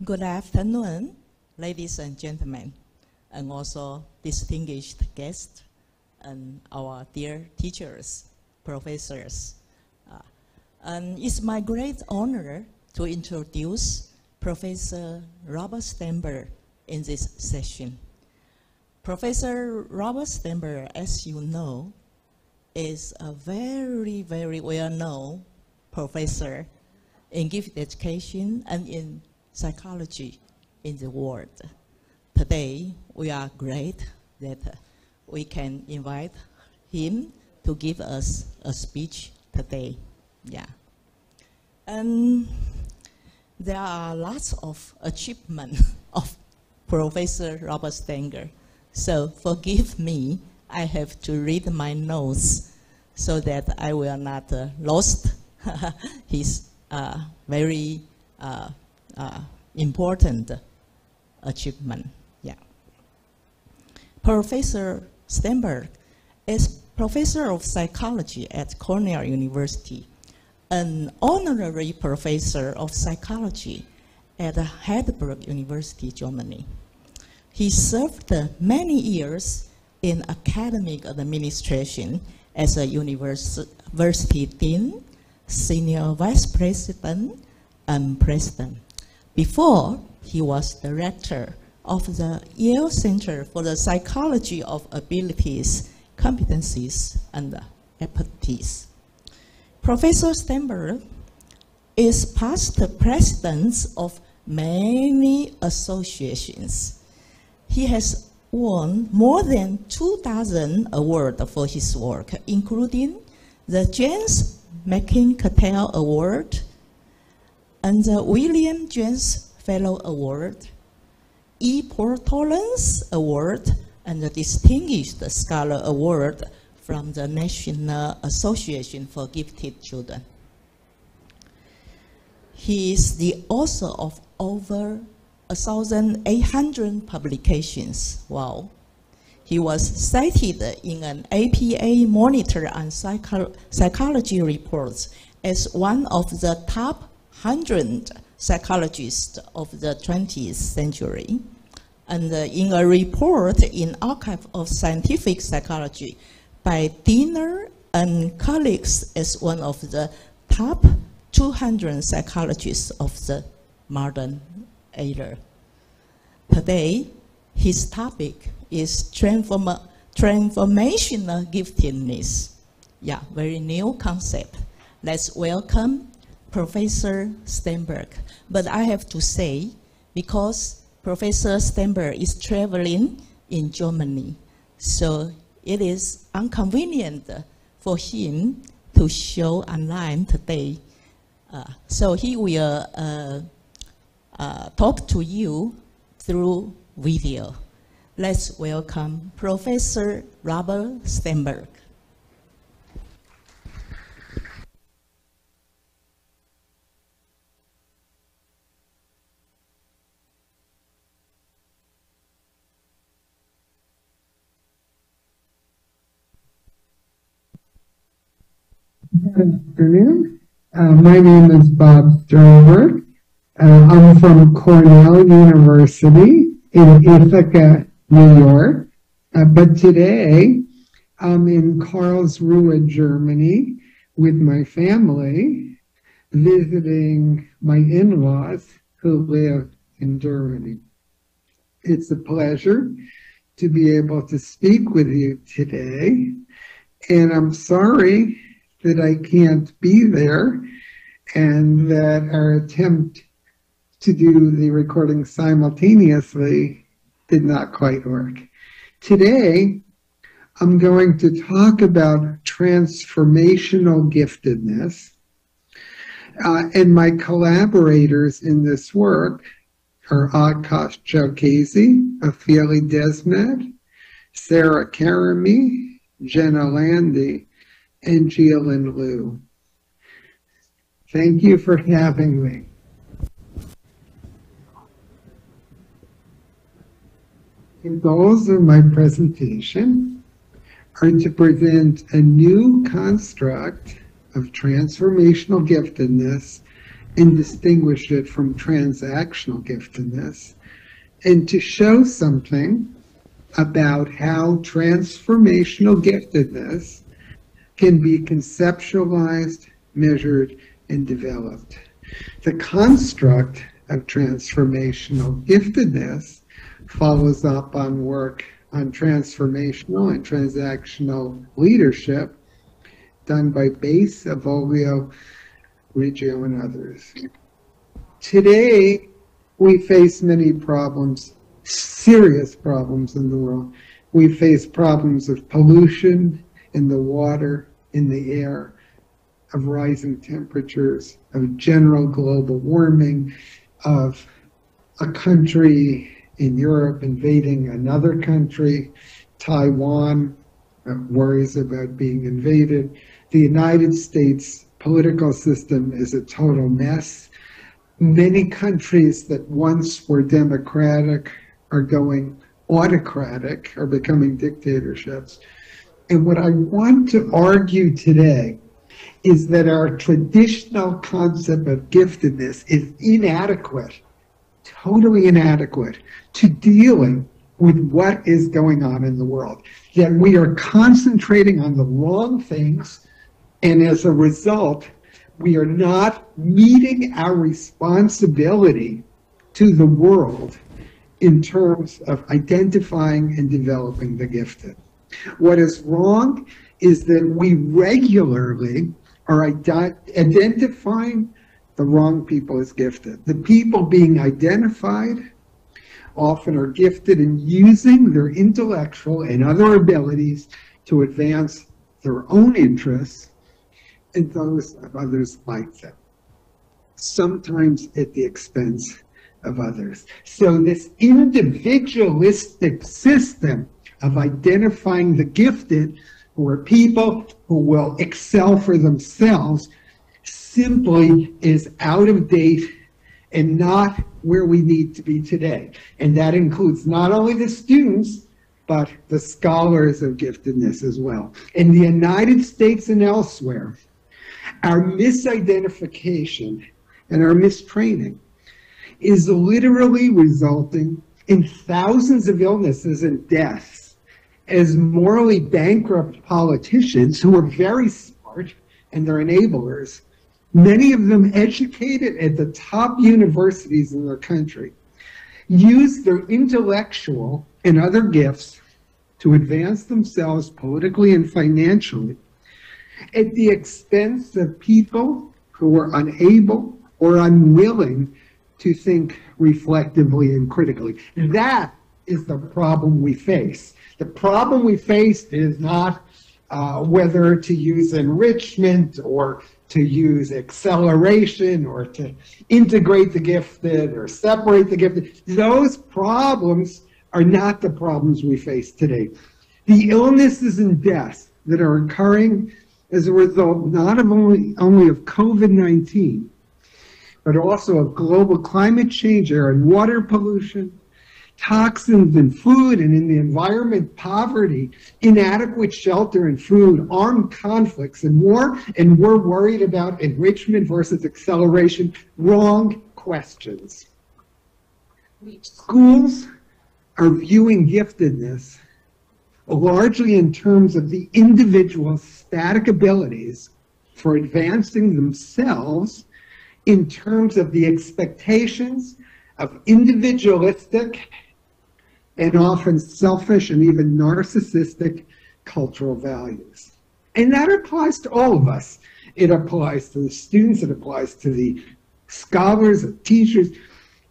Good afternoon, ladies and gentlemen, and also distinguished guests and our dear teachers, professors. And it's my great honor to introduce Professor Robert Sternberg in this session. Professor Robert Sternberg, as you know, is a very, very well-known professor in gifted education and in psychology in the world. Today, we are great that we can invite him to give us a speech today. Yeah. And there are lots of achievements of Professor Robert Sternberg. So forgive me, I have to read my notes so that I will not lost his very important achievement. Yeah. Professor Sternberg is professor of psychology at Cornell University, an honorary professor of psychology at Heidelberg University, Germany. He served many years in academic administration as a university dean, senior vice president, and president. Before, he was director of the Yale Center for the Psychology of Abilities, Competencies, and Aptitudes. Professor Sternberg is past president of many associations. He has won more than 2,000 awards for his work, including the James McKim-Cattell Award and the William James Fellow Award, E. Paul Tollens Award, and the Distinguished Scholar Award from the National Association for Gifted Children. He is the author of over 1,800 publications. Wow. He was cited in an APA Monitor on Psychology reports as one of the top 100 psychologists of the 20th century. And in a report in Archive of Scientific Psychology by Diener and colleagues as one of the top 200 psychologists of the modern era. Today, his topic is transformational giftedness. Yeah, very new concept. Let's welcome Professor Sternberg. But I have to say, because Professor Sternberg is traveling in Germany, so it is inconvenient for him to show online today. So he will talk to you through video. Let's welcome Professor Robert Sternberg. Good afternoon. My name is Bob Sternberg. I'm from Cornell University in Ithaca, New York. But today, I'm in Karlsruhe, Germany, with my family, visiting my in-laws who live in Germany. It's a pleasure to be able to speak with you today. And I'm sorry that I can't be there and that our attempt to do the recording simultaneously did not quite work. Today, I'm going to talk about transformational giftedness. And my collaborators in this work are Akash Chowkesi, Ophelia Desmet, Sarah Karami, Jenna Landy, and Jialin Liu. Thank you for having me. The goals of my presentation are to present a new construct of transformational giftedness and distinguish it from transactional giftedness, and to show something about how transformational giftedness can be conceptualized, measured, and developed. The construct of transformational giftedness follows up on work on transformational and transactional leadership done by Bass, Avoglio, Riggio, and others. Today, we face many problems, serious problems in the world. We face problems of pollution in the water, in the air, of rising temperatures, of general global warming, of a country in Europe invading another country, Taiwan worries about being invaded. The United States political system is a total mess. Many countries that once were democratic are going autocratic, are becoming dictatorships. And what I want to argue today is that our traditional concept of giftedness is inadequate, totally inadequate, to dealing with what is going on in the world. That we are concentrating on the wrong things, and as a result, we are not meeting our responsibility to the world in terms of identifying and developing the gifted. What is wrong is that we regularly are identifying the wrong people as gifted. The people being identified often are gifted in using their intellectual and other abilities to advance their own interests and those of others like them, sometimes at the expense of others. So this individualistic system of identifying the gifted, who are people who will excel for themselves, simply is out of date and not where we need to be today. And that includes not only the students, but the scholars of giftedness as well. In the United States and elsewhere, our misidentification and our mistraining is literally resulting in thousands of illnesses and deaths as morally bankrupt politicians who are very smart and they're enablers, many of them educated at the top universities in their country, use their intellectual and other gifts to advance themselves politically and financially at the expense of people who are unable or unwilling to think reflectively and critically. That is the problem we face. The problem we face is not whether to use enrichment or to use acceleration or to integrate the gifted or separate the gifted. Those problems are not the problems we face today. The illnesses and deaths that are occurring as a result not of only of COVID-19, but also of global climate change, air and water pollution, toxins in food and in the environment, poverty, inadequate shelter and food, armed conflicts and war, and we're worried about enrichment versus acceleration. Wrong questions. Schools are viewing giftedness largely in terms of the individual's static abilities for advancing themselves in terms of the expectations of individualistic and often selfish and even narcissistic cultural values. And that applies to all of us. It applies to the students, it applies to the scholars, the teachers.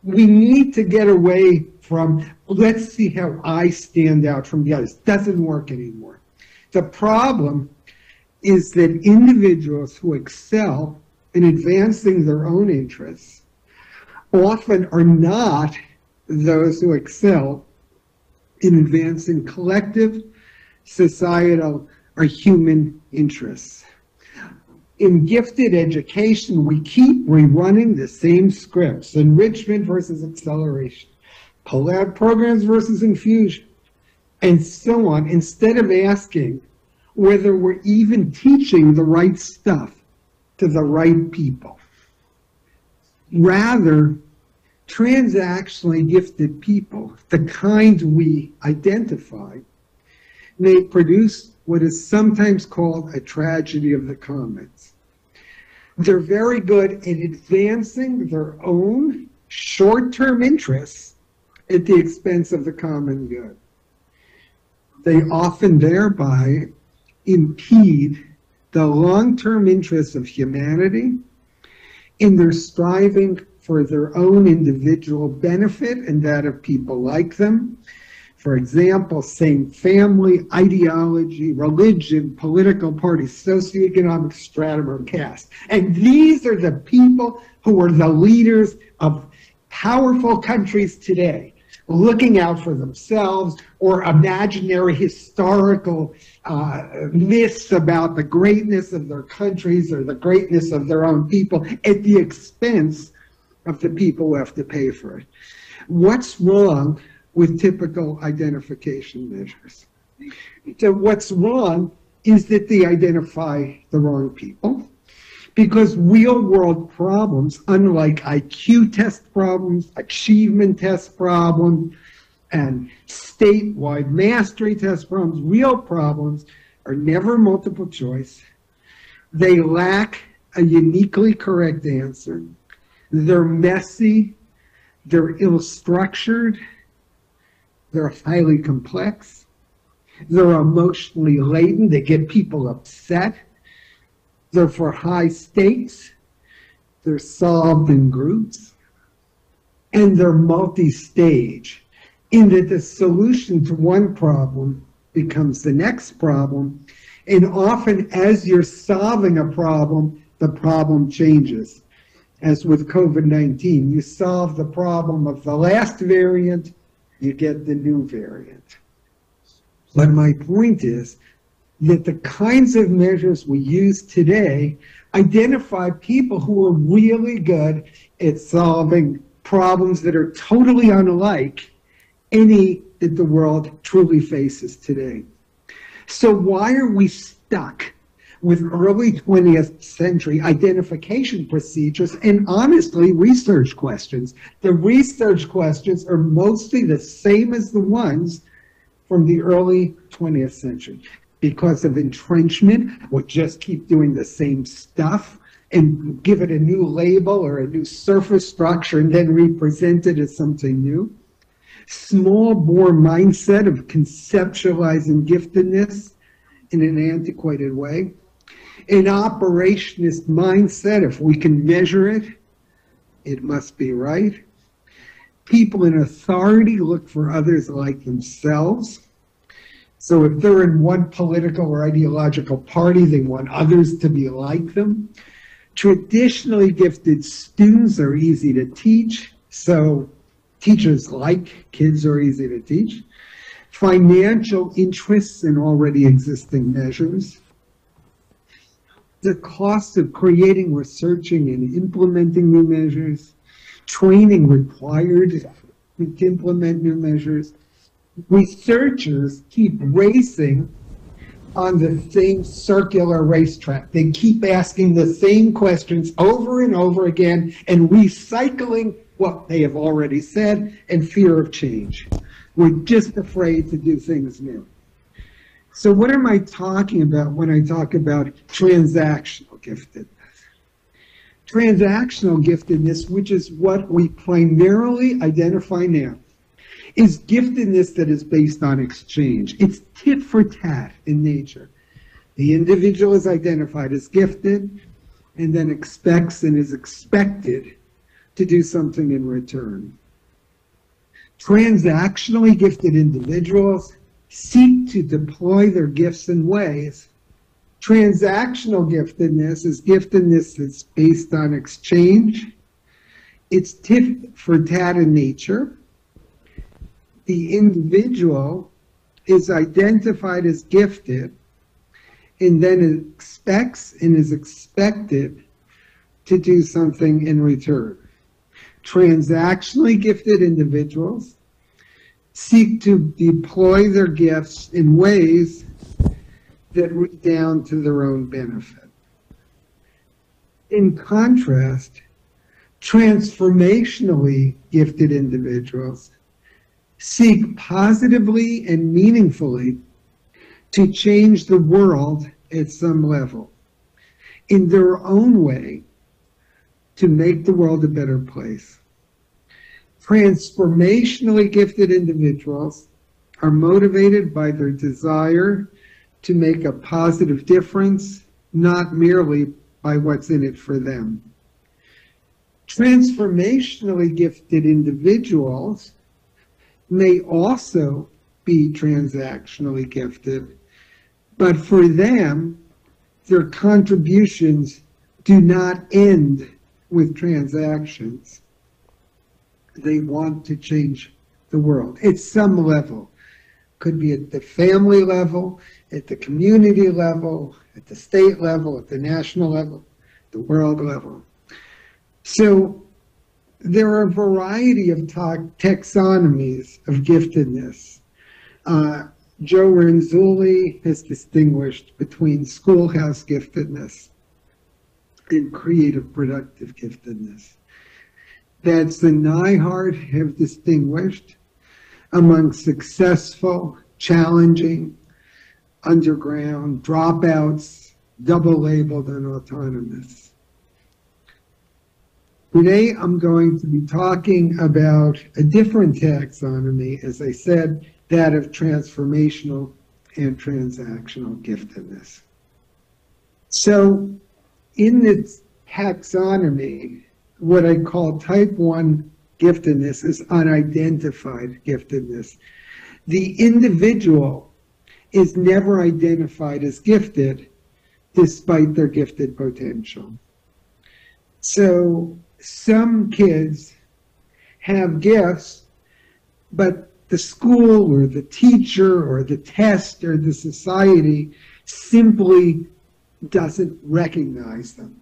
We need to get away from, let's see how I stand out from the others. Doesn't work anymore. The problem is that individuals who excel in advancing their own interests often are not those who excel in advancing collective, societal, or human interests. In gifted education, we keep rerunning the same scripts: enrichment versus acceleration, collab programs versus infusion, and so on, instead of asking whether we're even teaching the right stuff to the right people. Rather, transactionally gifted people, the kind we identify, may produce what is sometimes called a tragedy of the commons. They're very good at advancing their own short-term interests at the expense of the common good. They often thereby impede the long-term interests of humanity in their striving for their own individual benefit and that of people like them. For example, same family, ideology, religion, political party, socioeconomic stratum, or caste. And these are the people who are the leaders of powerful countries today, looking out for themselves, or imaginary historical myths about the greatness of their countries or the greatness of their own people at the expense of the people who have to pay for it. What's wrong with typical identification measures? So what's wrong is that they identify the wrong people, because real-world problems, unlike IQ test problems, achievement test problems, and statewide mastery test problems, real problems are never multiple choice. They lack a uniquely correct answer. They're messy, they're ill-structured, they're highly complex, they're emotionally laden, they get people upset, they're for high stakes, they're solved in groups, and they're multi-stage, in that the solution to one problem becomes the next problem, and often as you're solving a problem, the problem changes. As with COVID-19, you solve the problem of the last variant, you get the new variant. But my point is that the kinds of measures we use today identify people who are really good at solving problems that are totally unlike any that the world truly faces today. So why are we stuck with early 20th century identification procedures and honestly research questions? The research questions are mostly the same as the ones from the early 20th century. Because of entrenchment, we'll just keep doing the same stuff and give it a new label or a new surface structure and then represent it as something new. Small bore mindset of conceptualizing giftedness in an antiquated way. An operationist mindset, if we can measure it, it must be right. People in authority look for others like themselves. So if they're in one political or ideological party, they want others to be like them. Traditionally gifted students are easy to teach, so teachers like kids who are easy to teach. Financial interests in already existing measures. The cost of creating, researching, and implementing new measures. Training required to implement new measures. Researchers keep racing on the same circular racetrack. They keep asking the same questions over and over again and recycling what they have already said, and fear of change. We're just afraid to do things new. So what am I talking about when I talk about transactional giftedness? Transactional giftedness, which is what we primarily identify now, is giftedness that is based on exchange. It's tit for tat in nature. The individual is identified as gifted and then expects and is expected to do something in return. Transactionally gifted individuals seek to deploy their gifts in ways. Transactional giftedness is giftedness that's based on exchange. It's tit for tat in nature. The individual is identified as gifted and then expects and is expected to do something in return. Transactionally gifted individuals seek to deploy their gifts in ways that redound to their own benefit. In contrast, Transformationally gifted individuals seek positively and meaningfully to change the world at some level in their own way to make the world a better place. Transformationally gifted individuals are motivated by their desire to make a positive difference, not merely by what's in it for them. Transformationally gifted individuals may also be transactionally gifted, but for them, their contributions do not end with transactions. They want to change the world at some level. Could be at the family level, at the community level, at the state level, at the national level, the world level. So there are a variety of taxonomies of giftedness. Joe Renzulli has distinguished between schoolhouse giftedness and creative productive giftedness. That's the Nyhart have distinguished among successful, challenging, underground, dropouts, double-labeled, and autonomous. Today, I'm going to be talking about a different taxonomy, as I said, that of transformational and transactional giftedness. So, in this taxonomy, what I call type 1 giftedness is unidentified giftedness. The individual is never identified as gifted despite their gifted potential. So some kids have gifts, but the school or the teacher or the test or the society simply doesn't recognize them.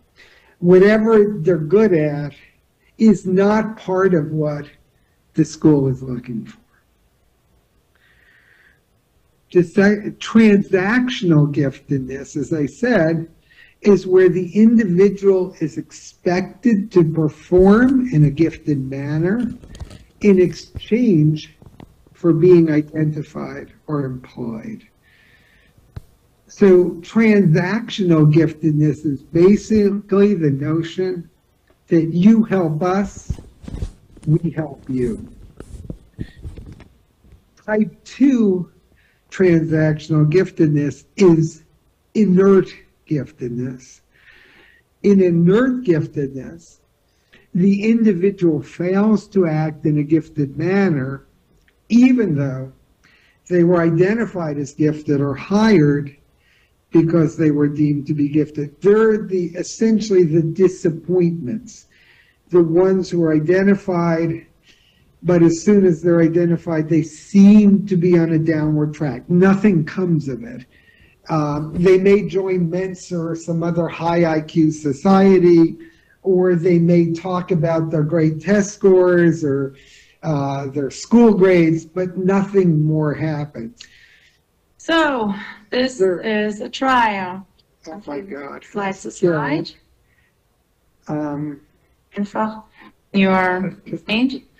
Whatever they're good at is not part of what the school is looking for. Transactional giftedness, as I said, is where the individual is expected to perform in a gifted manner in exchange for being identified or employed. So transactional giftedness is basically the notion that you help us, we help you. Type 2 transactional giftedness is inert giftedness. In inert giftedness, the individual fails to act in a gifted manner, even though they were identified as gifted or hired because they were deemed to be gifted. They're essentially the disappointments, the ones who are identified, but as soon as they're identified, they seem to be on a downward track. Nothing comes of it. They may join Mensa or some other high IQ society, or they may talk about their great test scores or their school grades, but nothing more happens. So this is a trial. Oh my God. Slides the slide. Info. You are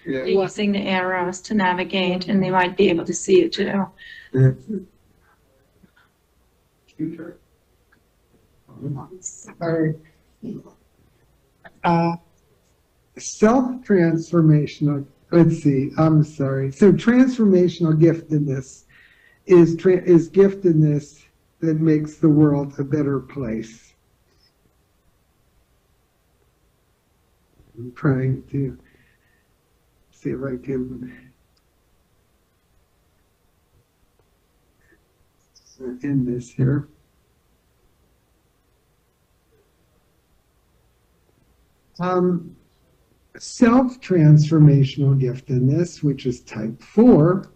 using the arrows to navigate, and they might be able to see it too. Sorry. Self-transformational, let's see, I'm sorry. So transformational giftedness is giftedness that makes the world a better place. I'm trying to see if I can end this here. Self-transformational giftedness, which is type 4,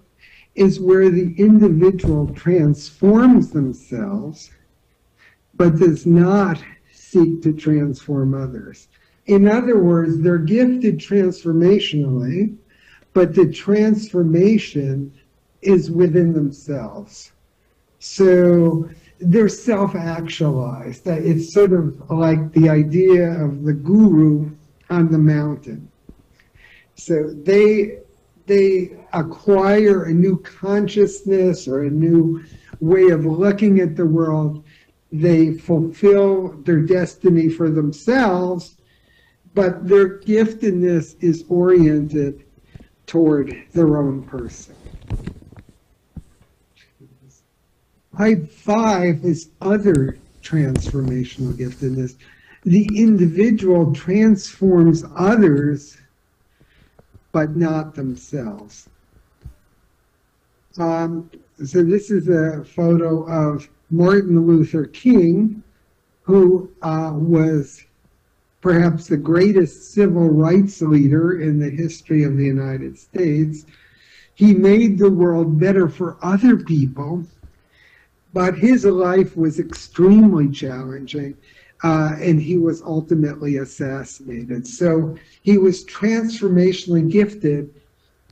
is where the individual transforms themselves, but does not seek to transform others. In other words, they're gifted transformationally, but the transformation is within themselves. So they're self-actualized. It's sort of like the idea of the guru on the mountain. So they acquire a new consciousness or a new way of looking at the world. They fulfill their destiny for themselves, but their giftedness is oriented toward their own person. Type 5 is other transformational giftedness. The individual transforms others, but not themselves. So this is a photo of Martin Luther King, who was perhaps the greatest civil rights leader in the history of the United States. He made the world better for other people, but his life was extremely challenging, and he was ultimately assassinated. So he was transformationally gifted,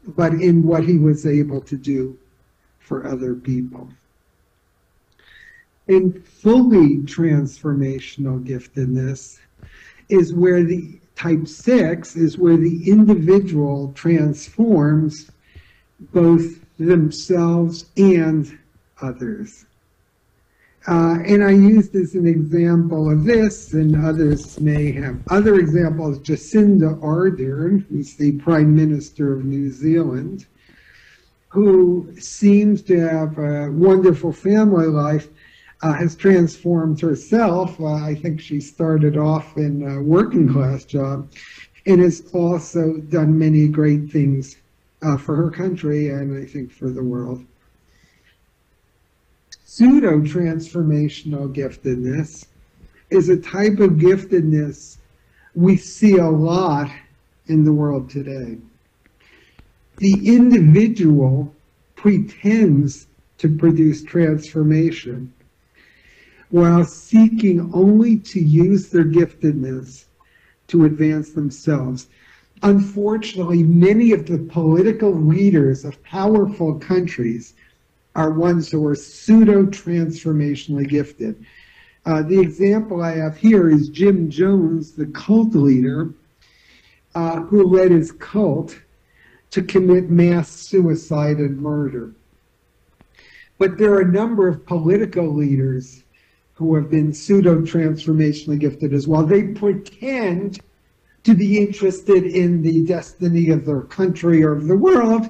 but in what he was able to do for other people. And fully transformational giftedness is where the type 6 is where the individual transforms both themselves and others. And I used as an example of this, and others may have other examples, Jacinda Ardern, who's the Prime Minister of New Zealand, who seems to have a wonderful family life, has transformed herself. I think she started off in a working class job and has also done many great things for her country and I think for the world. Pseudo-transformational giftedness is a type of giftedness we see a lot in the world today. The individual pretends to produce transformation while seeking only to use their giftedness to advance themselves. Unfortunately, many of the political leaders of powerful countries are ones who are pseudo-transformationally gifted. The example I have here is Jim Jones, the cult leader, who led his cult to commit mass suicide and murder. But there are a number of political leaders who have been pseudo-transformationally gifted as well. They pretend to be interested in the destiny of their country or of the world,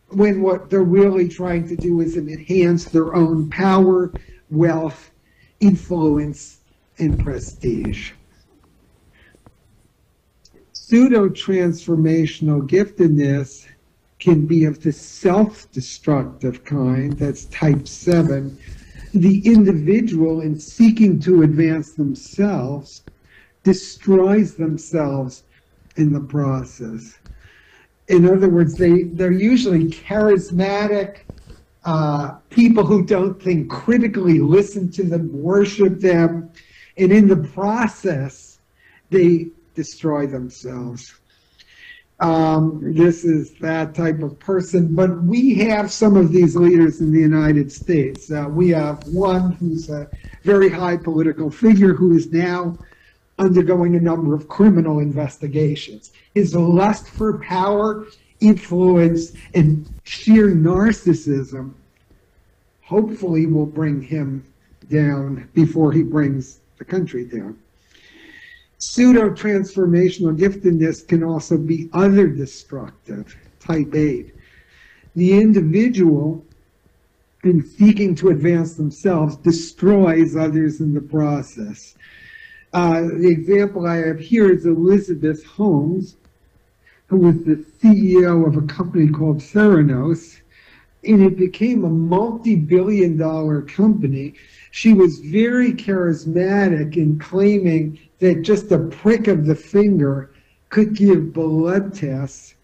when what they're really trying to do is enhance their own power, wealth, influence, and prestige. Pseudo-transformational giftedness can be of the self-destructive kind, that's type 7. The individual, in seeking to advance themselves, destroys themselves in the process. In other words, they're usually charismatic, people who don't think critically, listen to them, worship them, and in the process, they destroy themselves. This is that type of person, but we have some of these leaders in the United States. We have one who's a very high political figure who is now undergoing a number of criminal investigations. His lust for power, influence, and sheer narcissism hopefully will bring him down before he brings the country down. Pseudo-transformational giftedness can also be other destructive, type 8. The individual, in seeking to advance themselves, destroys others in the process. The example I have here is Elizabeth Holmes, who was the CEO of a company called Theranos, and it became a multi-billion-dollar company. She was very charismatic in claiming that just a prick of the finger could give blood tests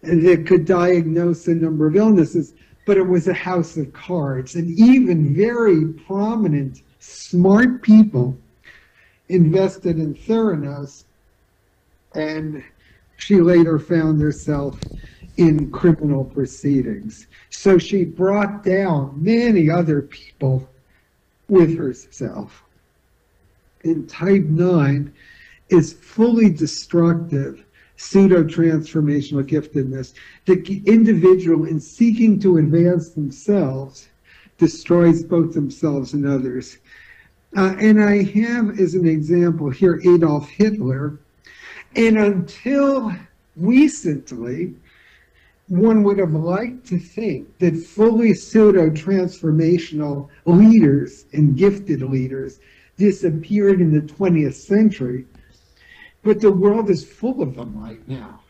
that could diagnose a number of illnesses, but it was a house of cards. And even very prominent, smart people invested in Theranos, and she later found herself in criminal proceedings. So she brought down many other people with herself. And type 9 is fully destructive pseudo-transformational giftedness. The individual, in seeking to advance themselves, destroys both themselves and others. And I have as an example here Adolf Hitler. And until recently, one would have liked to think that fully pseudo-transformational leaders and gifted leaders disappeared in the 20th century. But the world is full of them right now.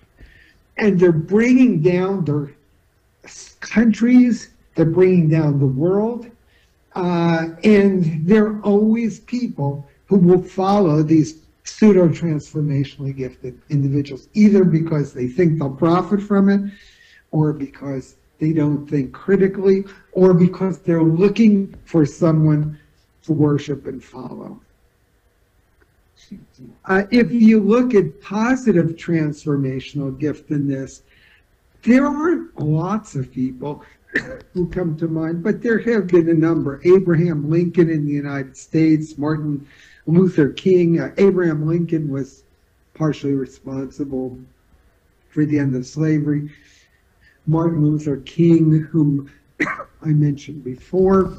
And they're bringing down their countries, they're bringing down the world, and there are always people who will follow these pseudo-transformationally gifted individuals, either because they think they'll profit from it, or because they don't think critically, or because they're looking for someone to worship and follow. If you look at positive transformational giftedness, there aren't lots of people who come to mind, but there have been a number. Abraham Lincoln in the United States, Martin Luther King. Abraham Lincoln was partially responsible for the end of slavery. Martin Luther King, whom I mentioned before,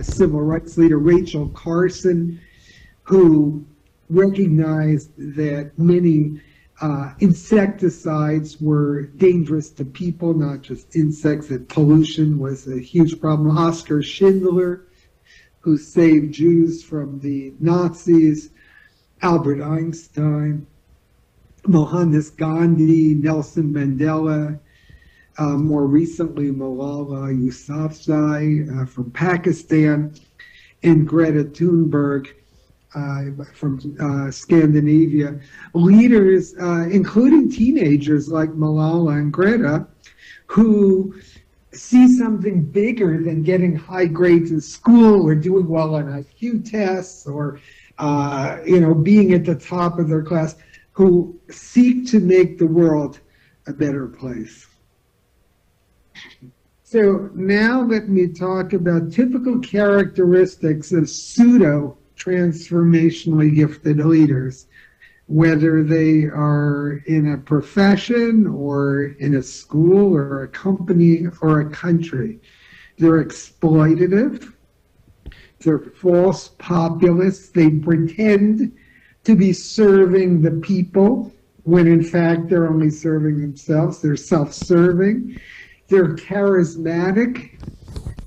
civil rights leader Rachel Carson, who recognized that many insecticides were dangerous to people, not just insects, that pollution was a huge problem. Oskar Schindler, who saved Jews from the Nazis. Albert Einstein, Mohandas Gandhi, Nelson Mandela, more recently Malala Yousafzai from Pakistan, and Greta Thunberg from Scandinavia. Leaders, including teenagers like Malala and Greta, who see something bigger than getting high grades in school or doing well on IQ tests or being at the top of their class, who seek to make the world a better place. So now let me talk about typical characteristics of pseudo-transformationally gifted leaders, whether they are in a profession or in a school or a company or a country. They're exploitative. They're false populists. They pretend to be serving the people when in fact they're only serving themselves. They're self-serving. They're charismatic,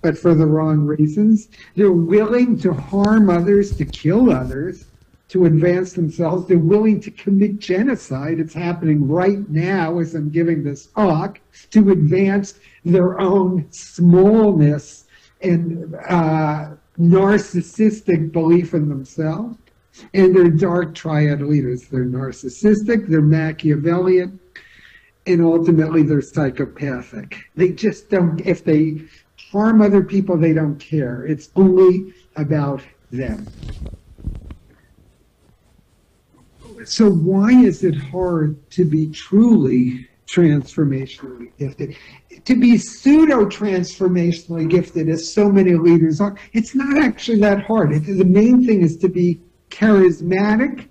but for the wrong reasons. They're willing to harm others, to kill others, to advance themselves. They're willing to commit genocide. It's happening right now as I'm giving this talk, to advance their own smallness and narcissistic belief in themselves. And they're dark triad leaders. They're narcissistic, they're Machiavellian, and ultimately they're psychopathic. They just don't, if they harm other people, they don't care. It's only about them. So why is it hard to be truly transformationally gifted? To be pseudo-transformationally gifted, as so many leaders are, it's not actually that hard. The main thing is to be charismatic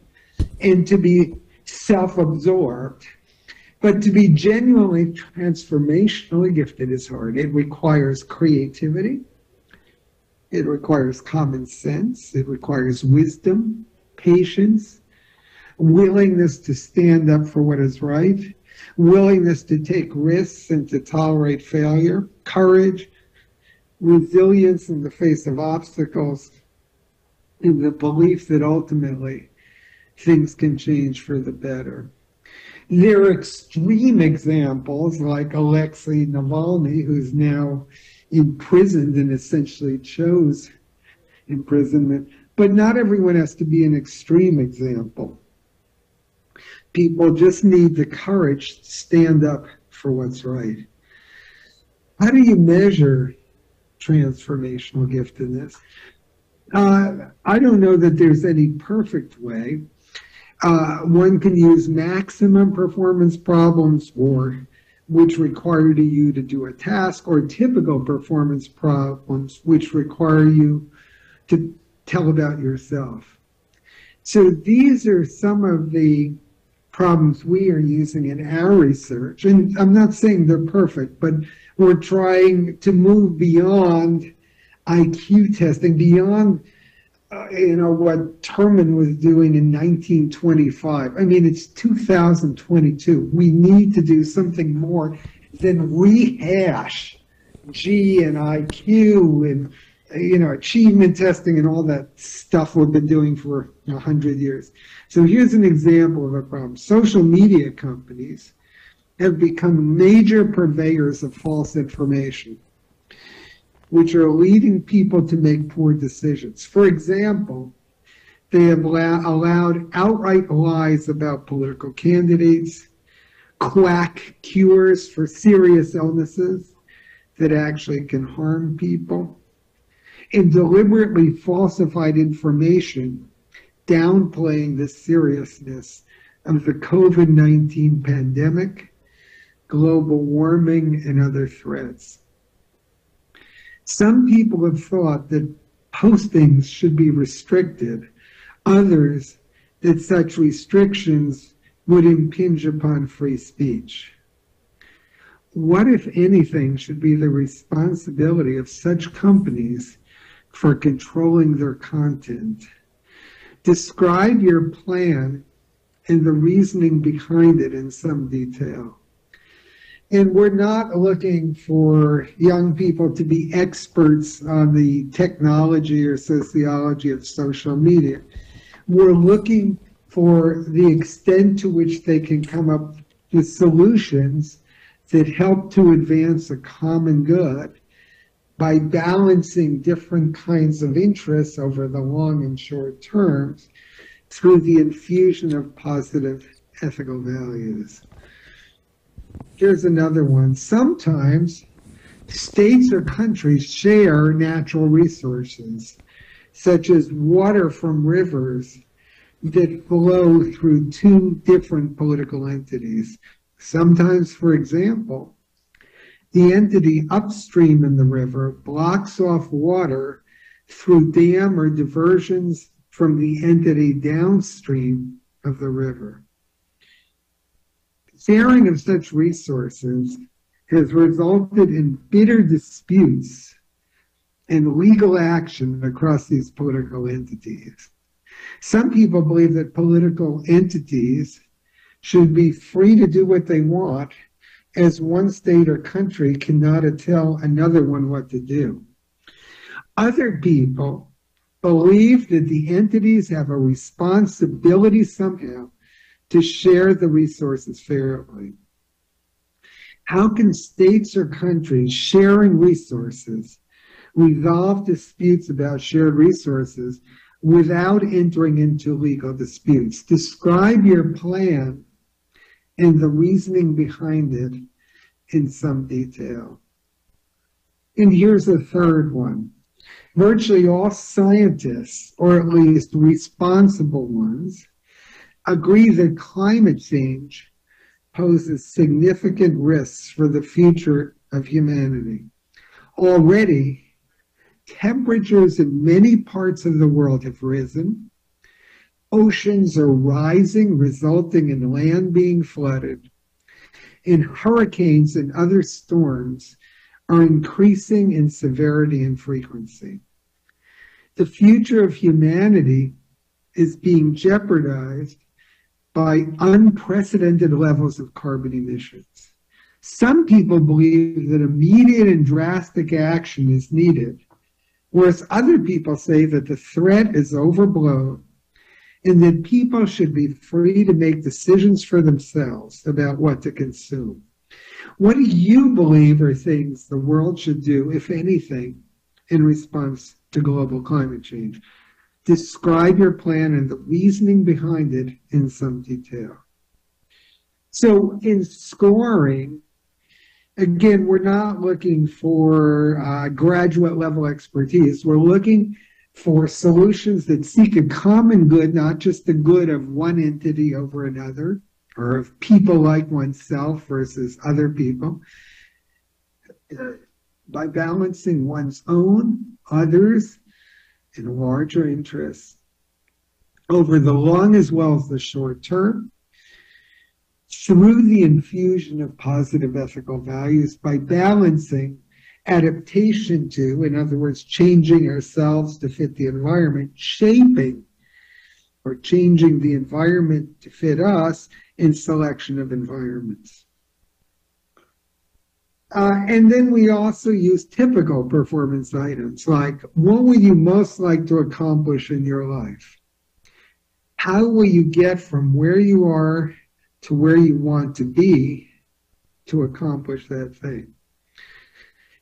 and to be self-absorbed. But to be genuinely transformationally gifted is hard. It requires creativity. It requires common sense. It requires wisdom, patience, willingness to stand up for what is right, willingness to take risks and to tolerate failure, courage, resilience in the face of obstacles, and the belief that ultimately things can change for the better. There are extreme examples like Alexei Navalny, who's now imprisoned and essentially chose imprisonment, but not everyone has to be an extreme example. People just need the courage to stand up for what's right. How do you measure transformational giftedness? I don't know that there's any perfect way. One can use maximum performance problems, which require you to do a task, or typical performance problems, which require you to tell about yourself. So these are some of the problems we are using in our research, and I'm not saying they're perfect, but we're trying to move beyond IQ testing, beyond what Terman was doing in 1925. I mean, it's 2022. We need to do something more than rehash G and IQ and achievement testing and all that stuff we've been doing for 100 years. So here's an example of a problem. Social media companies have become major purveyors of false information, which are leading people to make poor decisions. For example, they have allowed outright lies about political candidates, quack cures for serious illnesses that actually can harm people, and deliberately falsified information, downplaying the seriousness of the COVID-19 pandemic, global warming, and other threats. Some people have thought that postings should be restricted, others that such restrictions would impinge upon free speech. What, if anything, should be the responsibility of such companies for controlling their content? Describe your plan and the reasoning behind it in some detail. And we're not looking for young people to be experts on the technology or sociology of social media. We're looking for the extent to which they can come up with solutions that help to advance a common good by balancing different kinds of interests over the long and short terms through the infusion of positive ethical values. Here's another one. Sometimes states or countries share natural resources, such as water from rivers that flow through two different political entities. Sometimes, for example, the entity upstream in the river blocks off water through dam or diversions from the entity downstream of the river. Sharing of such resources has resulted in bitter disputes and legal action across these political entities. Some people believe that political entities should be free to do what they want, as one state or country cannot tell another one what to do. Other people believe that the entities have a responsibility somehow to share the resources fairly. How can states or countries sharing resources resolve disputes about shared resources without entering into legal disputes? Describe your plan and the reasoning behind it in some detail. And here's a third one. Virtually all scientists, or at least responsible ones, agree that climate change poses significant risks for the future of humanity. Already, temperatures in many parts of the world have risen. Oceans are rising, resulting in land being flooded. And hurricanes and other storms are increasing in severity and frequency. The future of humanity is being jeopardized by unprecedented levels of carbon emissions. Some people believe that immediate and drastic action is needed, whereas other people say that the threat is overblown and that people should be free to make decisions for themselves about what to consume. What do you believe are things the world should do, if anything, in response to global climate change? Describe your plan and the reasoning behind it in some detail. So in scoring, again, we're not looking for graduate level expertise. We're looking for solutions that seek a common good, not just the good of one entity over another, or of people like oneself versus other people, by balancing one's own, others, and larger interests over the long as well as the short term, through the infusion of positive ethical values by balancing adaptation to, in other words, changing ourselves to fit the environment, shaping or changing the environment to fit us in selection of environments. And then we also use typical performance items like, what would you most like to accomplish in your life? How will you get from where you are to where you want to be to accomplish that thing?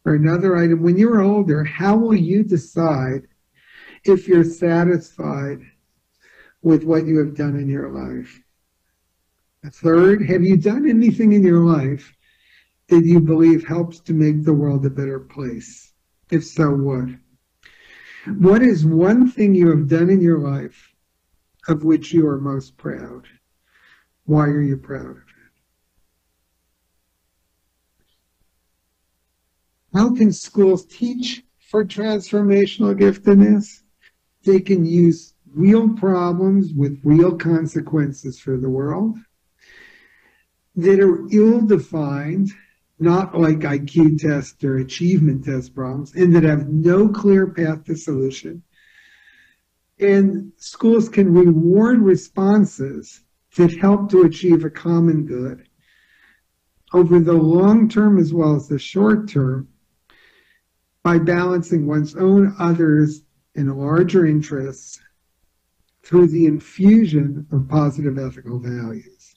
Or another item, when you're older, how will you decide if you're satisfied with what you have done in your life? A third, have you done anything in your life that you believe helps to make the world a better place? If so, what? What is one thing you have done in your life of which you are most proud? Why are you proud of it? How can schools teach for transformational giftedness? They can use real problems with real consequences for the world that are ill-defined, not like IQ test or achievement test problems, and that have no clear path to solution. And schools can reward responses that help to achieve a common good over the long term as well as the short term by balancing one's own, others, and larger interests through the infusion of positive ethical values.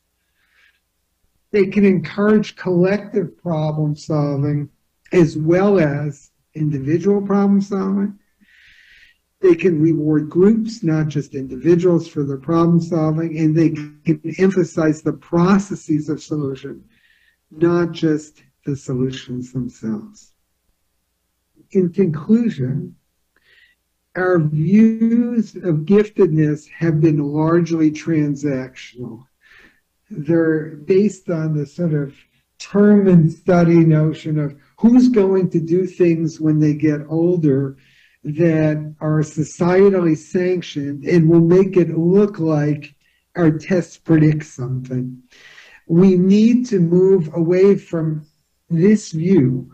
They can encourage collective problem solving as well as individual problem solving. They can reward groups, not just individuals, for their problem solving, and they can emphasize the processes of solution, not just the solutions themselves. In conclusion, our views of giftedness have been largely transactional. They're based on the sort of term and study notion of who's going to do things when they get older that are societally sanctioned and will make it look like our tests predict something. We need to move away from this view,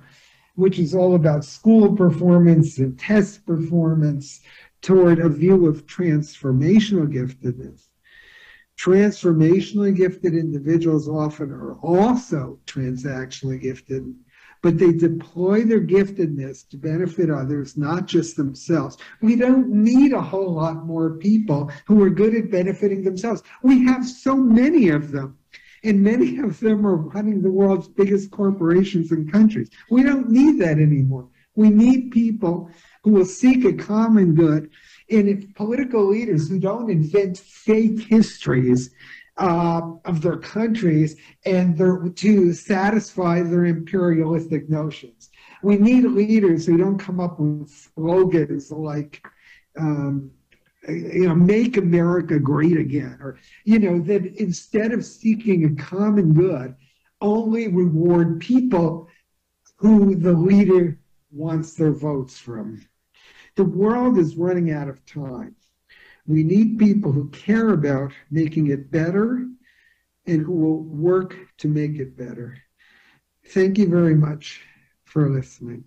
which is all about school performance and test performance, toward a view of transformational giftedness. Transformationally gifted individuals often are also transactionally gifted, but they deploy their giftedness to benefit others, not just themselves. We don't need a whole lot more people who are good at benefiting themselves. We have so many of them, and many of them are running the world's biggest corporations and countries. We don't need that anymore. We need people who will seek a common good, and political leaders who don't invent fake histories of their countries and to satisfy their imperialistic notions. We need leaders who don't come up with slogans like, make America great again, or, that instead of seeking a common good, only reward people who the leader wants their votes from. The world is running out of time. We need people who care about making it better and who will work to make it better. Thank you very much for listening.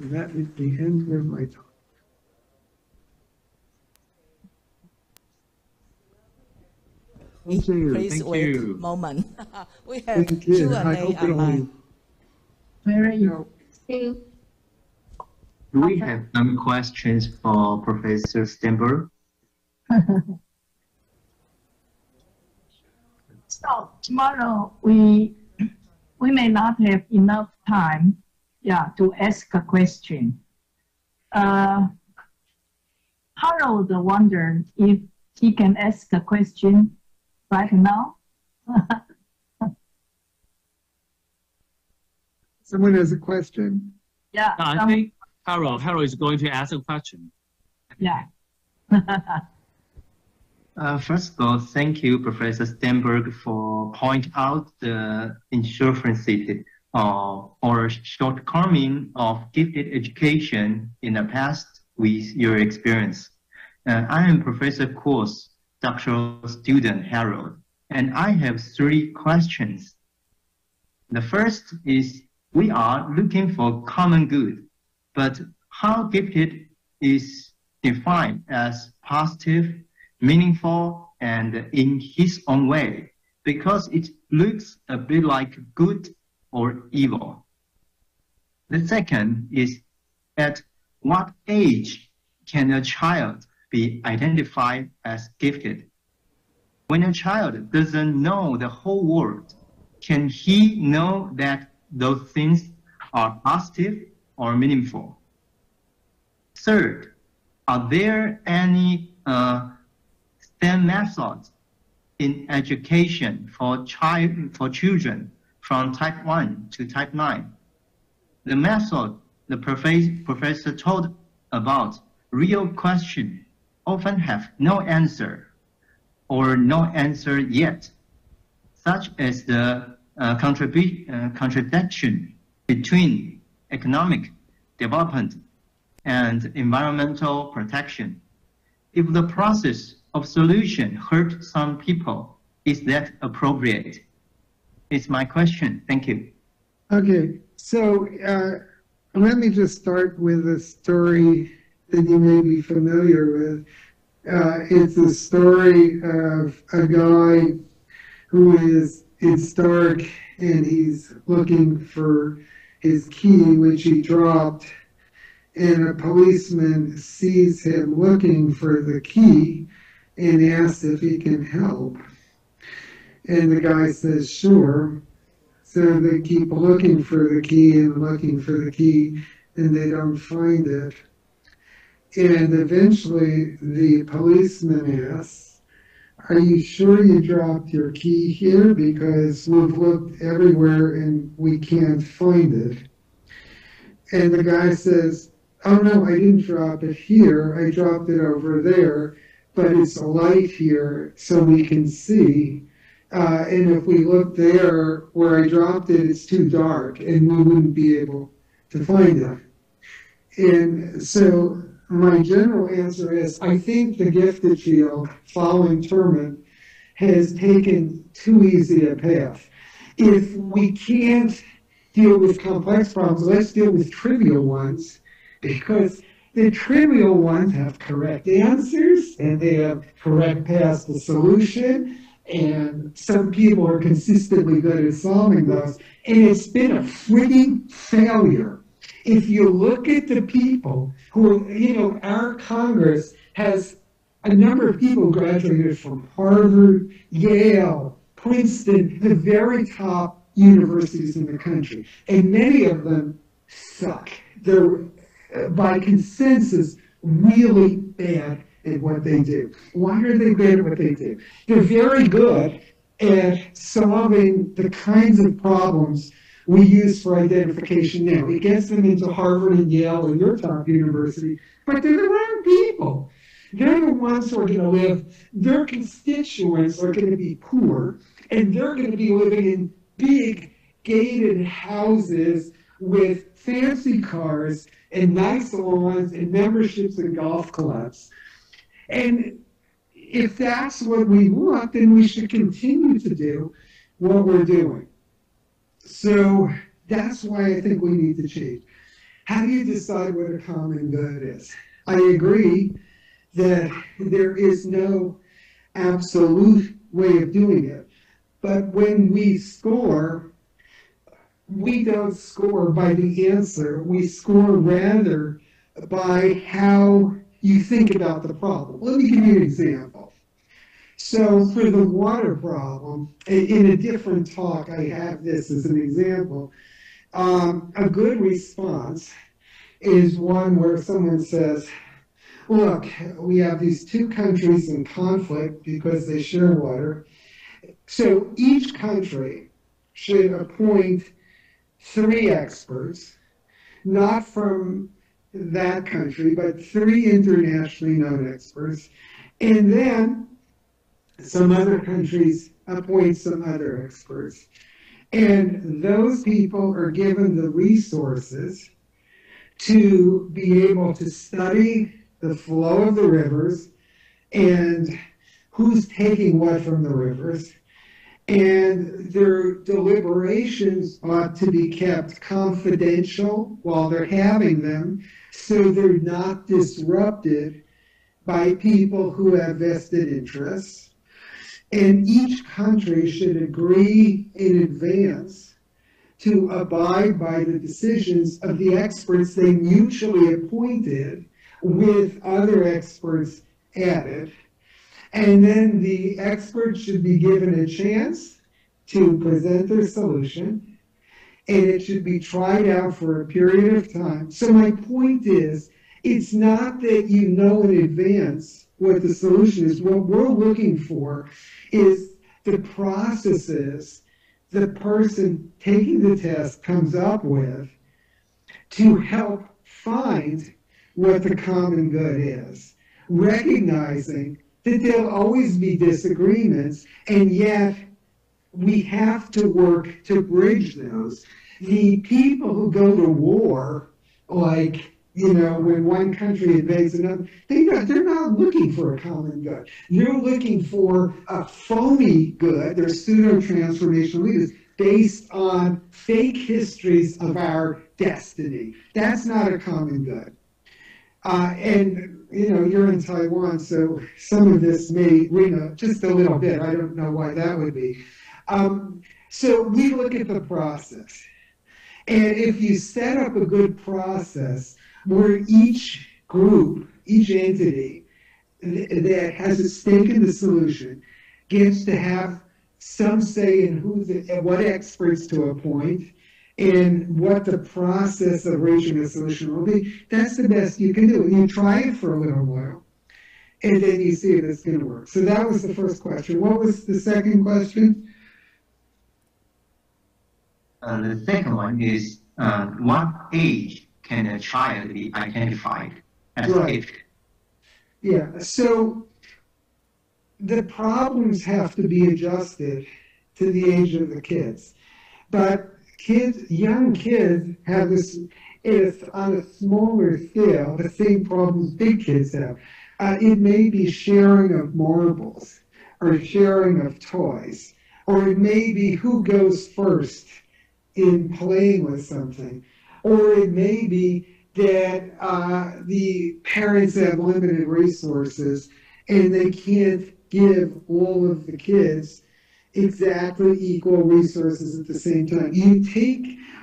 And that is the end of my talk. Please wait a moment. We have Thank you. Q&A online. Where are you? Do we have some questions for Professor Sternberg? So tomorrow we may not have enough time, to ask a question. Harold wondered if he can ask a question right now. Someone has a question? Yeah. I think Harold is going to ask a question. Yeah. First of all, thank you, Professor Sternberg, for pointing out the insufficiency or shortcoming of gifted education in the past with your experience. I am Professor Course. doctoral student Harold, and I have 3 questions. The first is, we are looking for common good, but how gifted is defined as positive, meaningful, and in his own way, because it looks a bit like good or evil. The second is, at what age can a child be identified as gifted? When a child doesn't know the whole world, can he know that those things are positive or meaningful? Third, are there any STEM methods in education for children from type 1 to type 9? The method the professor told about, real questions, often have no answer or no answer yet, such as the contradiction between economic development and environmental protection. If the process of solution hurt some people, is that appropriate? It's my question. Thank you. Okay, so let me just start with a story that you may be familiar with. It's a story of a guy who is, it's dark, and he's looking for his key, which he dropped, and a policeman sees him looking for the key and asks if he can help. And the guy says, sure. So they keep looking for the key and looking for the key, and they don't find it. And eventually the policeman asks, are you sure you dropped your key here? Because we've looked everywhere and we can't find it. And the guy says, oh no, I didn't drop it here. I dropped it over there, but it's a light here so we can see. And if we look there where I dropped it, it's too dark and we wouldn't be able to find it. And so my general answer is, I think the gifted field, following Terman, has taken too easy a path. If we can't deal with complex problems, let's deal with trivial ones, because the trivial ones have correct answers and they have correct paths to solution. And some people are consistently good at solving those. And it's been a freaking failure. If you look at the people who, our Congress has a number of people graduated from Harvard, Yale, Princeton, the very top universities in the country. And many of them suck. They're, by consensus, really bad at what they do. Why are they bad at what they do? They're very good at solving the kinds of problems we use for identification now. It gets them into Harvard and Yale and your top university, but they're the wrong people. They're the ones who are going to live, their constituents are going to be poor, and they're going to be living in big gated houses with fancy cars and nice lawns and memberships in golf clubs. And if that's what we want, then we should continue to do what we're doing. So that's why I think we need to change. How do you decide what a common good is? I agree that there is no absolute way of doing it. But when we score, we don't score by the answer. We score rather by how you think about the problem. Let me give you an example. So for the water problem, in a different talk, I have this as an example. A good response is one where someone says, look, we have these two countries in conflict because they share water. So each country should appoint 3 experts, not from that country, but 3 internationally known experts, and then some other countries appoint some other experts. And those people are given the resources to be able to study the flow of the rivers and who's taking what from the rivers, and their deliberations ought to be kept confidential while they're having them, so they're not disrupted by people who have vested interests. And each country should agree in advance to abide by the decisions of the experts they mutually appointed with other experts added. And then the experts should be given a chance to present their solution, and it should be tried out for a period of time. So my point is, it's not that you know in advance what the solution is. What we're looking for is the processes the person taking the test comes up with to help find what the common good is, recognizing that there'll always be disagreements, and yet we have to work to bridge those. The people who go to war, like, when one country invades another, they're not looking for a common good. They're looking for a phony good. They're pseudo-transformational leaders based on fake histories of our destiny. That's not a common good. And you're in Taiwan, so some of this may ring just a little bit. I don't know why that would be. So we look at the process. And if you set up a good process where each group, each entity that has a stake in the solution gets to have some say in what experts to appoint and what the process of reaching a solution will be, that's the best you can do. You try it for a little while, and then you see if it's going to work. So that was the first question. What was the second question? The second one is, what age can a child be identified as gifted? Yeah, so the problems have to be adjusted to the age of the kids. But young kids have this, if on a smaller scale, the same problems big kids have. It may be sharing of marbles, or sharing of toys, or it may be who goes first in playing with something, or it may be that the parents have limited resources and they can't give all of the kids exactly equal resources at the same time.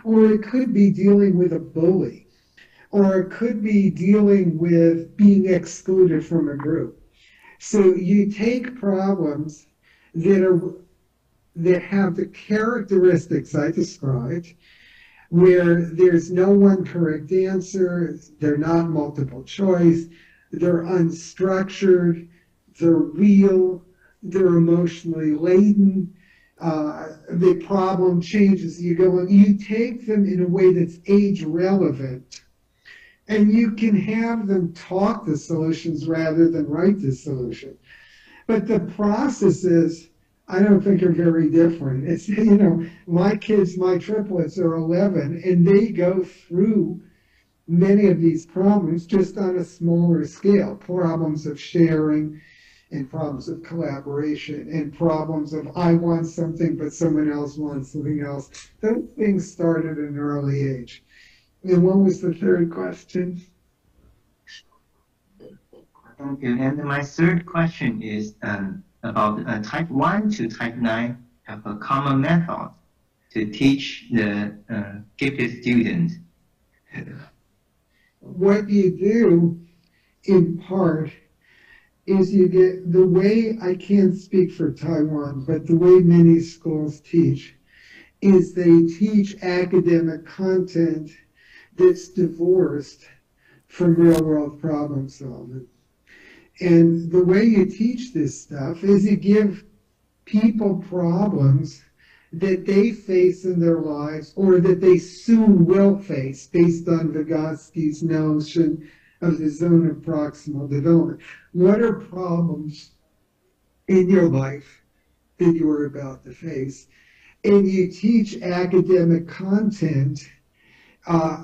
Or it could be dealing with a bully, or it could be dealing with being excluded from a group. So you take problems that have the characteristics I described, where there's no one correct answer, they're not multiple choice, they're unstructured, they're real, they're emotionally laden, the problem changes as you go on. You take them in a way that's age relevant, and you can have them talk the solutions rather than write the solution. But the processes, I don't think, are very different. It's, my kids, my triplets are 11, and they go through many of these problems just on a smaller scale. Problems of sharing, and problems of collaboration, and problems of I want something but someone else wants something else. Those things started at an early age. And what was the third question? Thank you. And my third question is about type 1 to type 9 have a common method to teach the gifted student. What you do, in part, is you get the way, I can't speak for Taiwan, but the way many schools teach is they teach academic content that's divorced from real world problem solving. And the way you teach this stuff is you give people problems that they face in their lives, or that they soon will face, based on Vygotsky's notion of the zone of proximal development. What are problems in your life that you are about to face? And you teach academic content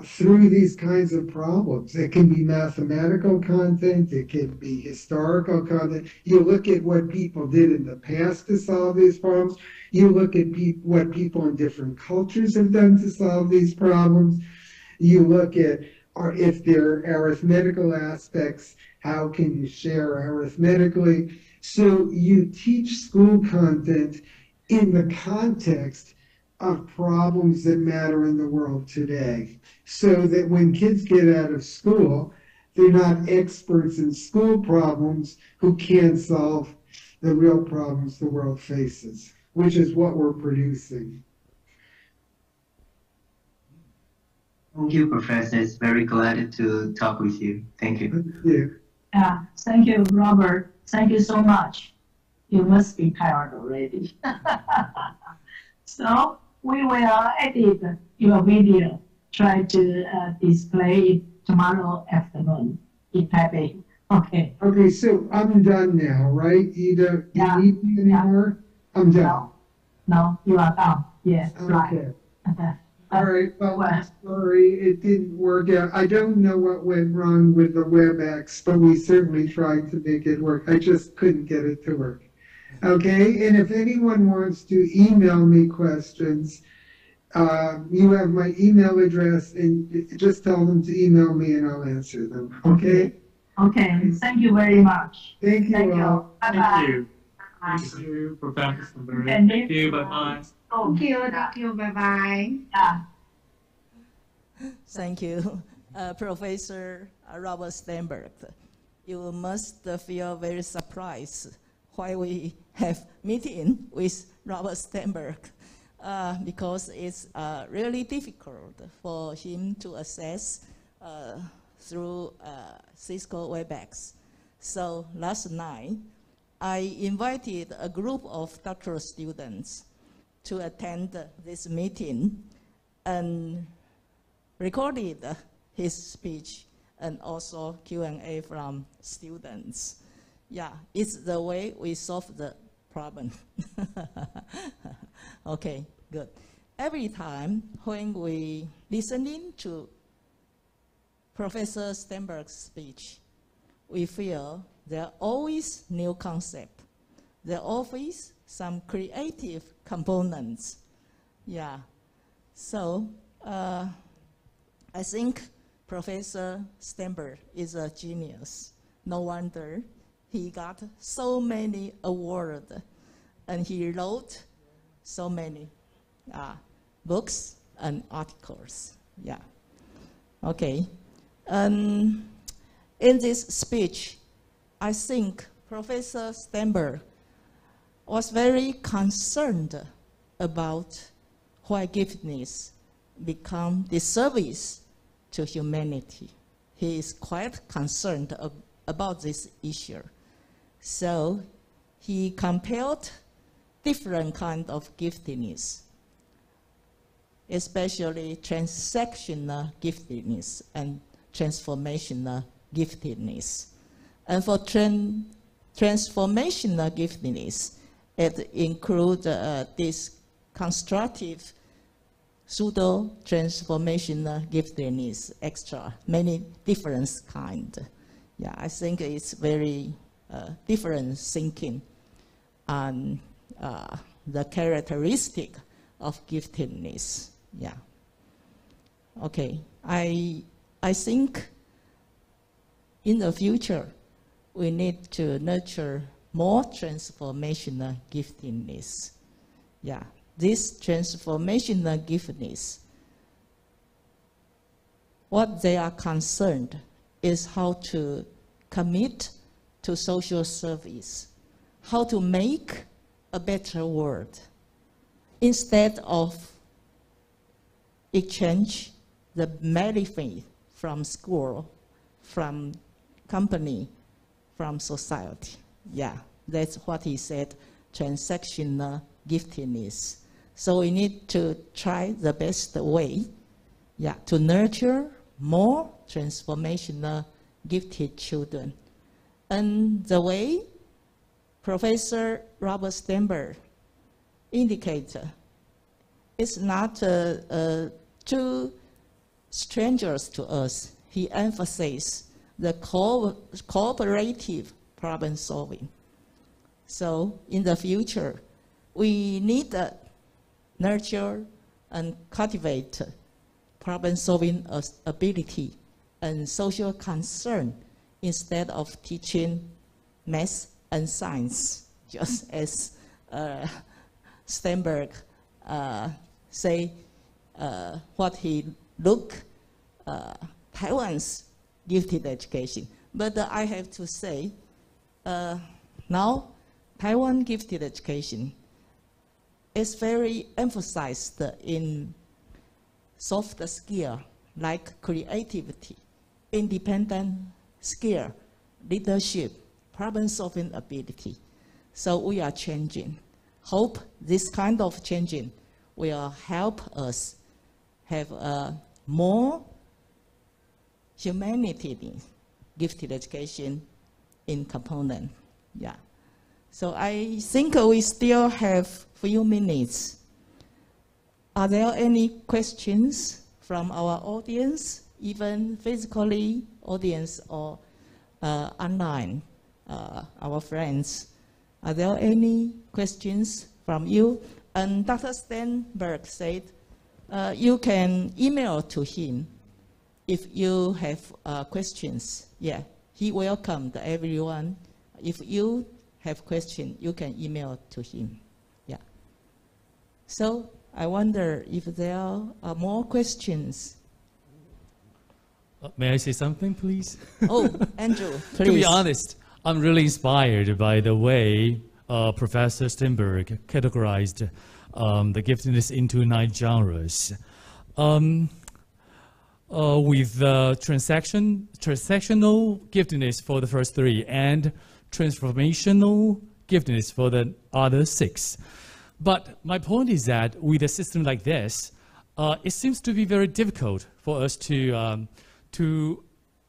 through these kinds of problems. It can be mathematical content, it can be historical content. You look at what people did in the past to solve these problems. You look at what people in different cultures have done to solve these problems. You look at if there are arithmetical aspects, how can you share arithmetically? So you teach school content in the context of problems that matter in the world today, so that when kids get out of school, they're not experts in school problems who can't solve the real problems the world faces, which is what we're producing. Thank you, Professor. It's very glad to talk with you. Thank you. Thank you. Yeah, thank you, Robert. Thank you so much. You must be tired already. So we will edit your video, try to display it tomorrow afternoon in Taipei. Okay. Okay, so I'm done now, right? You don't need me anymore? I'm done. No, you are done. Yes, right. Okay. All right, well, I'm sorry, it didn't work out. I don't know what went wrong with the WebEx, but we certainly tried to make it work. I just couldn't get it to work. Okay, and if anyone wants to email me questions, you have my email address, and just tell them to email me and I'll answer them, okay? Okay, thank you very much. Thank you Thank all. you. Bye-bye. Thank you. Thank you, Professor Sternberg. Thank you. Bye-bye. Thank you, bye-bye. Yeah. Thank you, Professor Robert Sternberg. You must feel very surprised why we have meeting with Robert Sternberg, because it's really difficult for him to access through Cisco WebEx. So last night, I invited a group of doctoral students to attend this meeting and recorded his speech and also Q&A from students. Yeah, it's the way we solve the problem. Okay, good. Every time when we listening to Professor Sternberg's speech, we feel there are always new concepts. There are always some creative components. Yeah, so I think Professor Sternberg is a genius. No wonder he got so many awards, and he wrote so many books and articles. Yeah. Okay. In this speech, I think Professor Sternberg was very concerned about why giftedness become disservice to humanity. He is quite concerned about this issue. So he compared different kinds of giftedness, especially transactional giftedness and transformational giftedness. And for transformational giftedness, it includes this constructive pseudo-transformational giftedness, extra, many different kinds. Yeah, I think it's very different thinking on the characteristic of giftedness. Yeah. Okay, I think in the future, we need to nurture more transformational giftedness. Yeah, this transformational giftedness, what they are concerned is how to commit to social service, how to make a better world, instead of exchange the benefit from school, from company, from society. Yeah, that's what he said, transactional giftedness. So we need to try the best way, yeah, to nurture more transformational gifted children. And the way Professor Robert Sternberg indicated, it's not to strangers to us. He emphasized the cooperative problem solving. So in the future, we need to nurture and cultivate problem solving ability and social concern instead of teaching math and science, just as Sternberg say what he look Taiwan's gifted education. But I have to say, now Taiwan gifted education is very emphasized in soft skill like creativity, independent skill, leadership, problem-solving ability. So we are changing. Hope this kind of changing will help us have a more humanity gifted education in component. Yeah. So I think we still have few minutes. Are there any questions from our audience, even physically audience or online, our friends? Are there any questions from you? And Dr. Sternberg said you can email to him if you have questions. Yeah, he welcomed everyone. If you have questions, you can email to him. Yeah. So I wonder if there are more questions. May I say something, please? Oh, Andrew, please. To be honest, I'm really inspired by the way Professor Sternberg categorized the giftedness into 9 genres. With transactional giftedness for the first 3 and transformational giftedness for the other 6. But my point is that with a system like this, it seems to be very difficult for us to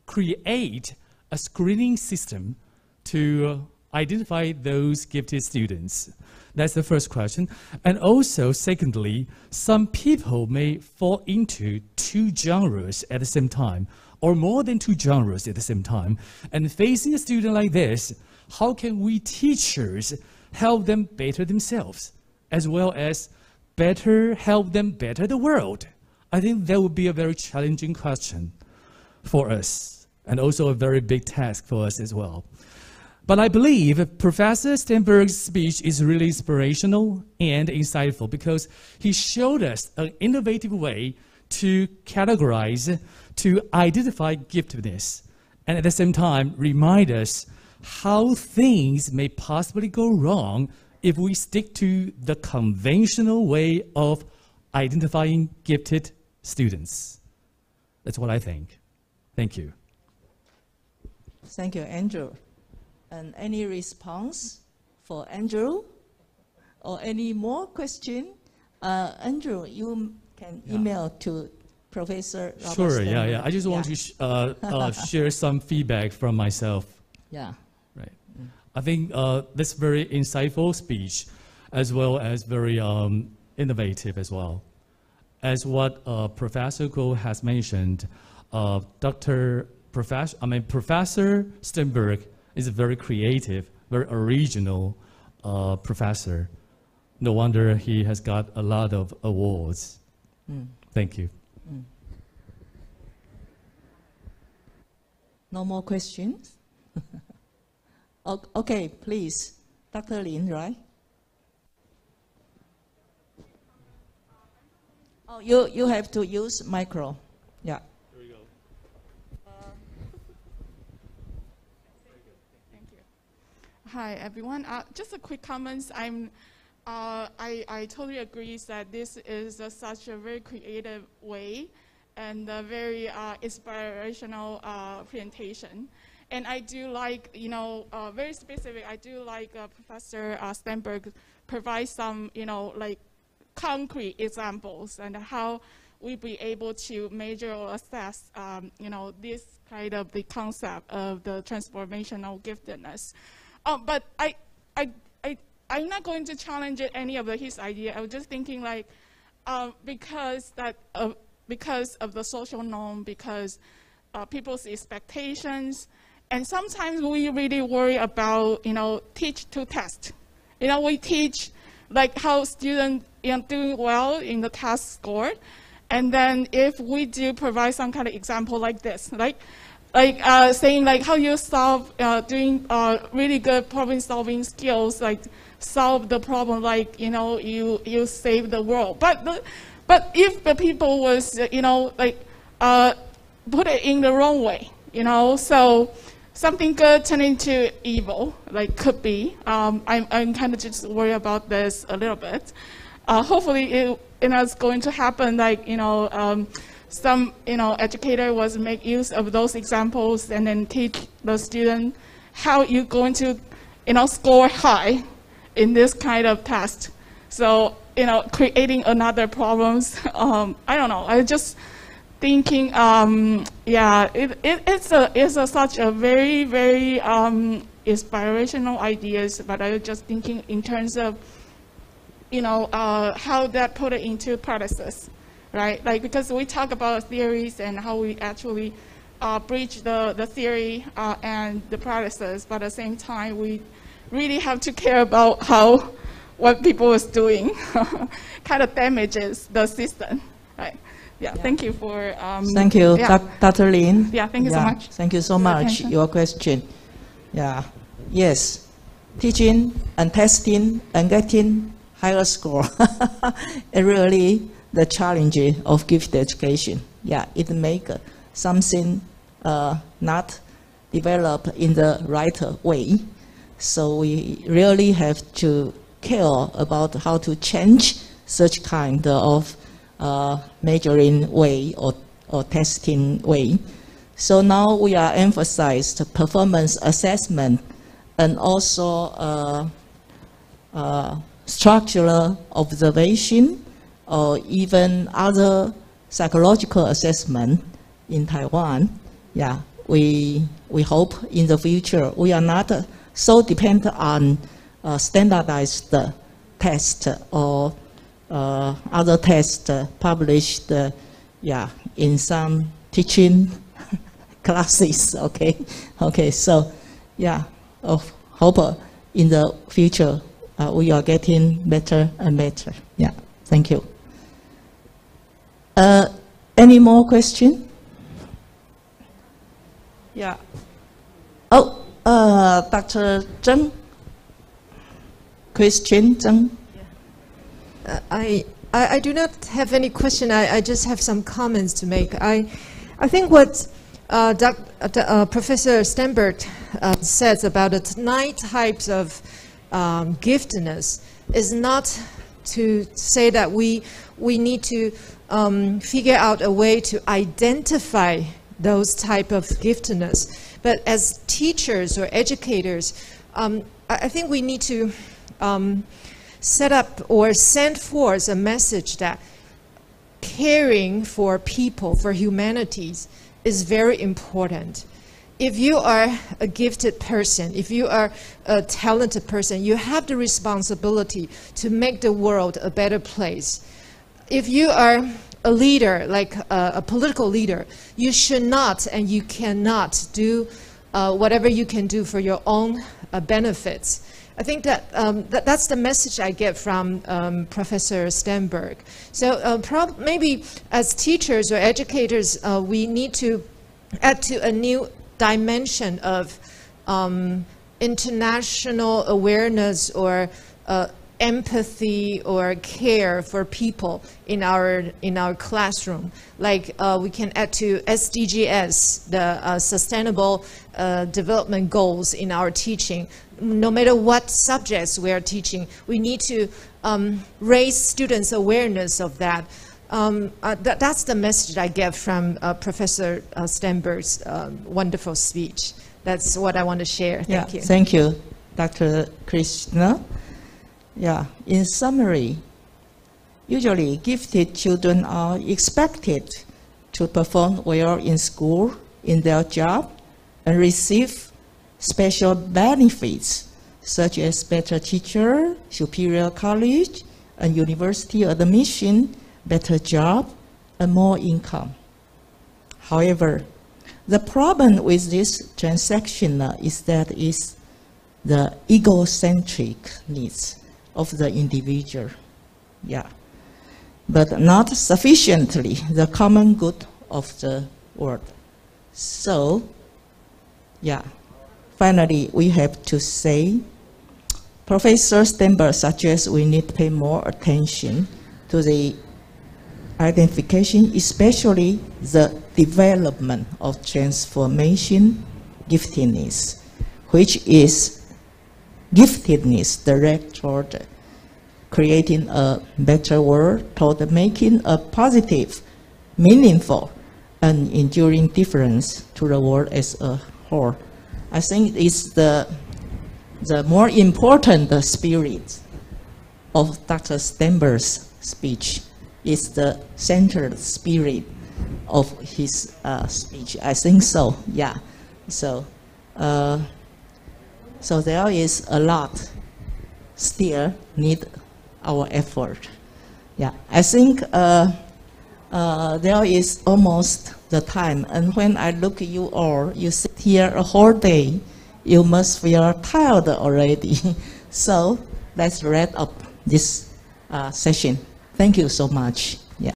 create a screening system to identify those gifted students. That's the first question. And also, secondly, some people may fall into 2 genres at the same time, or more than 2 genres at the same time. And facing a student like this, how can we teachers help them better themselves, as well as better help them better the world? I think that would be a very challenging question for us, and also a very big task for us as well. But I believe Professor Sternberg's speech is really inspirational and insightful because he showed us an innovative way to categorize, to identify giftedness, and at the same time remind us how things may possibly go wrong if we stick to the conventional way of identifying gifted students. That's what I think. Thank you. Thank you, Andrew. And any response for Andrew? Or any more question? Andrew, you can email to Professor Robert Sure, Sternberg. yeah. I just want to share some feedback from myself. Yeah. Right. I think this very insightful speech, as well as very innovative as well. As what Professor Kuo has mentioned, Professor Sternberg is a very creative, very original professor. No wonder he has got a lot of awards. Thank you. No more questions? Okay, please. Dr. Lin, right? Oh, you have to use micro. Yeah. Here we go. Thank you. Hi, everyone. Just a quick comment. I totally agree that this is such a very creative way and a very inspirational presentation. And I do like, very specific, I do like Professor Sternberg provide some, like concrete examples and how we be able to measure or assess, this kind of the concept of the transformational giftedness. But I'm not going to challenge any of his idea. I was just thinking like, because because of the social norm, because people's expectations. And sometimes we really worry about, teach to test. We teach like how students doing well in the test score. And then if we do provide some kind of example like this, saying like how you solve, doing really good problem solving skills, like solve the problem, like, you save the world. But if the people was, put it in the wrong way, so something good turn into evil, like could be. I'm kind of just worried about this a little bit. Hopefully it's going to happen, like, some, educator was make use of those examples and then teach the student how you're going to, score high in this kind of test. So, creating another problems, I don't know, I just thinking, yeah, it's such a very, very inspirational ideas, but I was just thinking in terms of, how that put it into practices, right? Like, because we talk about theories and how we actually bridge the theory and the practices, but at the same time, we really have to care about how what people is doing kind of damages the system, right? Yeah, thank you for... thank you, yeah. Dr. Lin. Yeah, thank you so much. Thank you so much, your question. Yeah, yes, teaching and testing and getting higher score. It really the challenge of gifted education. Yeah, it make something not develop in the right way. So we really have to care about how to change such kind of measuring way or testing way. So now we are emphasized performance assessment and also structural observation or even other psychological assessment in Taiwan. Yeah, we hope in the future we are not so dependent on standardized test or other tests published in some teaching classes. Okay, so yeah, hope in the future we are getting better and better. Yeah, thank you. Any more question? Yeah. Oh, Dr. Zheng. Christian Zheng. I do not have any question. I just have some comments to make. I think what Professor Sternberg says about the 9 types of giftedness is not to say that we need to figure out a way to identify those type of giftedness. But as teachers or educators, I think we need to set up or send forth a message that caring for people, for humanities, is very important. If you are a gifted person, if you are a talented person, you have the responsibility to make the world a better place. If you are a leader, like a political leader, you should not and you cannot do whatever you can do for your own benefits. I think that that's the message I get from Professor Sternberg. So maybe as teachers or educators, we need to add to a new dimension of international awareness or empathy or care for people in our classroom. Like we can add to SDGs, the Sustainable Development Goals in our teaching. No matter what subjects we are teaching, we need to raise students' awareness of that. That's the message I get from Professor Sternberg's wonderful speech. That's what I want to share. Thank you. Thank you, Dr. Krishna. Yeah, in summary, usually gifted children are expected to perform well in school, in their job, and receive special benefits such as better teacher, superior college, and university admission, better job, and more income. However, the problem with this transactional is that it's the egocentric needs of the individual, yeah, but not sufficiently the common good of the world. So, yeah, finally we have to say, Professor Sternberg suggests we need to pay more attention to the identification, especially the development of transformation giftedness, which is giftedness direct toward creating a better world, toward making a positive, meaningful, and enduring difference to the world as a whole. I think it's the more important spirit of Dr. Sternberg's speech. Is the centered spirit of his speech. I think so, yeah. So, so there is a lot still need our effort. Yeah, I think there is almost the time, and when I look at you all, you sit here a whole day, you must feel tired already. So let's wrap up this session. Thank you so much.